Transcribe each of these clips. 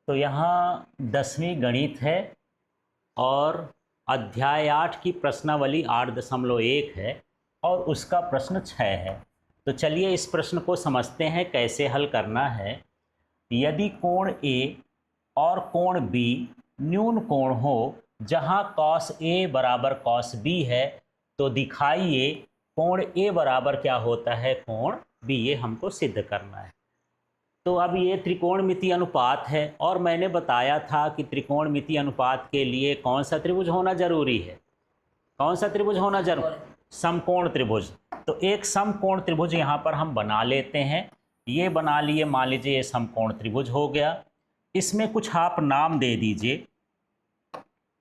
तो यहाँ 10वीं गणित है और अध्याय 8 की प्रश्नावली 8.1 है और उसका प्रश्न 6 है। तो चलिए इस प्रश्न को समझते हैं कैसे हल करना है। यदि कोण A और कोण B न्यून कोण हो जहाँ cos A बराबर cos B है, तो दिखाइए कोण A बराबर क्या होता है कोण B। ये हमको सिद्ध करना है। तो अब ये त्रिकोणमिति अनुपात है और मैंने बताया था कि त्रिकोणमिति अनुपात के लिए कौन सा त्रिभुज होना जरूरी है। कौन सा त्रिभुज होना जरूरी? समकोण त्रिभुज। तो एक समकोण त्रिभुज यहाँ पर हम बना लेते हैं। ये बना लिए, मान लीजिए ये समकोण त्रिभुज हो गया। इसमें कुछ आप नाम दे दीजिए,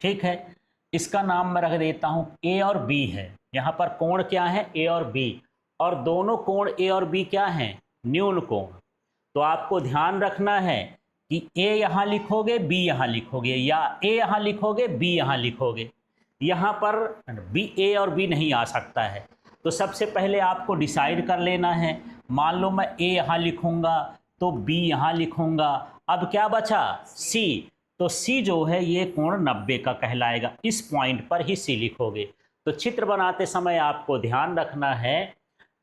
ठीक है। इसका नाम मैं रख देता हूँ ए और बी है। यहाँ पर कोण क्या है? ए और बी। और दोनों कोण ए और बी क्या हैं? न्यून कोण। तो आपको ध्यान रखना है कि ए यहाँ लिखोगे, बी यहाँ लिखोगे, या ए यहाँ लिखोगे, बी यहाँ लिखोगे। यहाँ पर बी, ए और बी नहीं आ सकता है। तो सबसे पहले आपको डिसाइड कर लेना है। मान लो मैं ए यहाँ लिखूँगा तो बी यहाँ लिखूँगा। अब क्या बचा? सी। तो सी जो है ये कोण 90 का कहलाएगा। इस पॉइंट पर ही सी लिखोगे। तो चित्र बनाते समय आपको ध्यान रखना है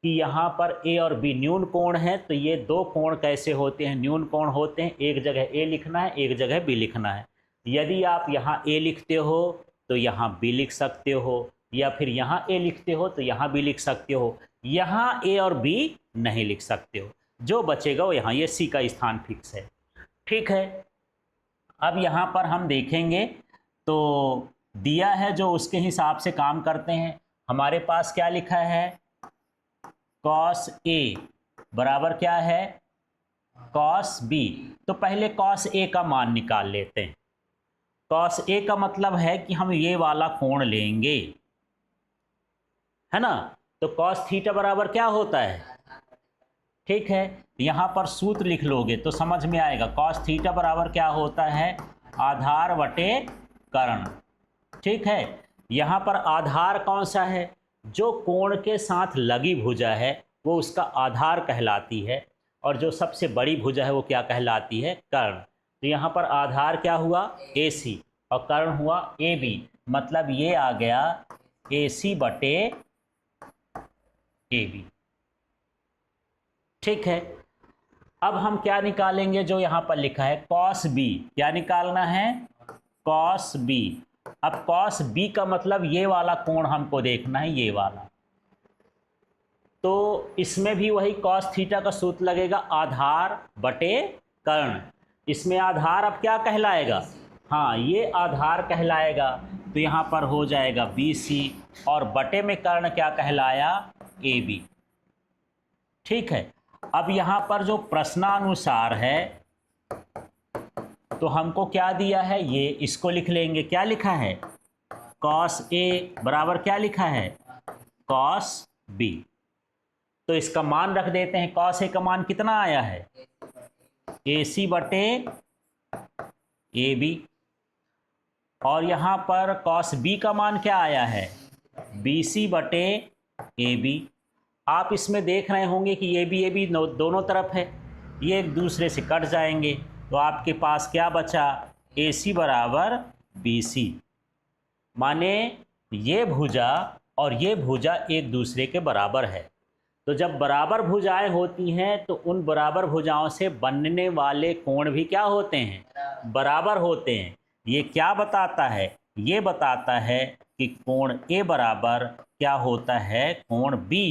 कि यहाँ पर ए और बी न्यून कोण है। तो ये दो कोण कैसे होते हैं? न्यून कोण होते हैं। एक जगह ए लिखना है, एक जगह बी लिखना है। यदि आप यहाँ ए लिखते हो तो यहाँ बी लिख सकते हो, या फिर यहाँ ए लिखते हो तो यहाँ बी लिख सकते हो। यहाँ ए और बी नहीं लिख सकते हो। जो बचेगा वो यहाँ, ये सी का स्थान फिक्स है, ठीक है। अब यहाँ पर हम देखेंगे तो दिया है जो उसके हिसाब से काम करते हैं। हमारे पास क्या लिखा है? cos A बराबर क्या है? cos B। तो पहले cos A का मान निकाल लेते हैं। cos A का मतलब है कि हम ये वाला कोण लेंगे, है ना। तो cos थीटा बराबर क्या होता है? ठीक है, यहाँ पर सूत्र लिख लोगे तो समझ में आएगा। cos थीटा बराबर क्या होता है? आधार बटे कर्ण, ठीक है। यहाँ पर आधार कौन सा है? जो कोण के साथ लगी भुजा है वो उसका आधार कहलाती है, और जो सबसे बड़ी भुजा है वो क्या कहलाती है? कर्ण। तो यहाँ पर आधार क्या हुआ? AC और कर्ण हुआ AB। मतलब ये आ गया AC बटे AB, ठीक है। अब हम क्या निकालेंगे? जो यहाँ पर लिखा है cos B। क्या निकालना है? cos B। अब cos B का मतलब ये वाला कोण हमको देखना है, ये वाला। तो इसमें भी वही cos थीटा का सूत्र लगेगा, आधार बटे कर्ण। इसमें आधार अब क्या कहलाएगा? हाँ, ये आधार कहलाएगा। तो यहाँ पर हो जाएगा BC, और बटे में कर्ण क्या कहलाया? AB, ठीक है। अब यहाँ पर जो प्रश्नानुसार है तो हमको क्या दिया है? ये इसको लिख लेंगे। क्या लिखा है? cos A बराबर क्या लिखा है? cos B। तो इसका मान रख देते हैं। cos A का मान कितना आया है? AC बटे AB। और यहाँ पर cos B का मान क्या आया है? BC बटे AB। आप इसमें देख रहे होंगे कि ये भी दोनों तरफ है, ये एक दूसरे से कट जाएंगे। तो आपके पास क्या बचा? AC बराबर BC। माने ये भुजा और ये भुजा एक दूसरे के बराबर है। तो जब बराबर भुजाएं होती हैं तो उन बराबर भुजाओं से बनने वाले कोण भी क्या होते हैं? बराबर होते हैं। ये क्या बताता है? ये बताता है कि कोण A बराबर क्या होता है? कोण B।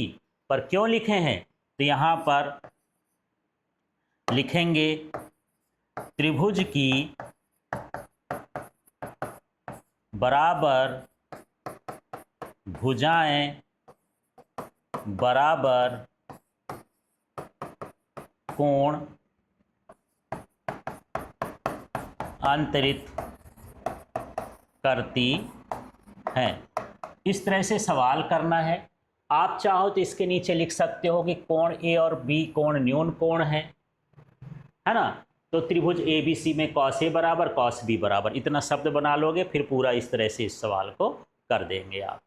पर क्यों लिखे हैं? तो यहाँ पर लिखेंगे त्रिभुज की बराबर भुजाएं बराबर कोण अंतरित करती हैं। इस तरह से सवाल करना है। आप चाहो तो इसके नीचे लिख सकते हो कि कोण A और B कोण न्यून कोण है ना। तो त्रिभुज ABC में cos A बराबर cos B बराबर, इतना शब्द बना लोगे, फिर पूरा इस तरह से इस सवाल को कर देंगे आप।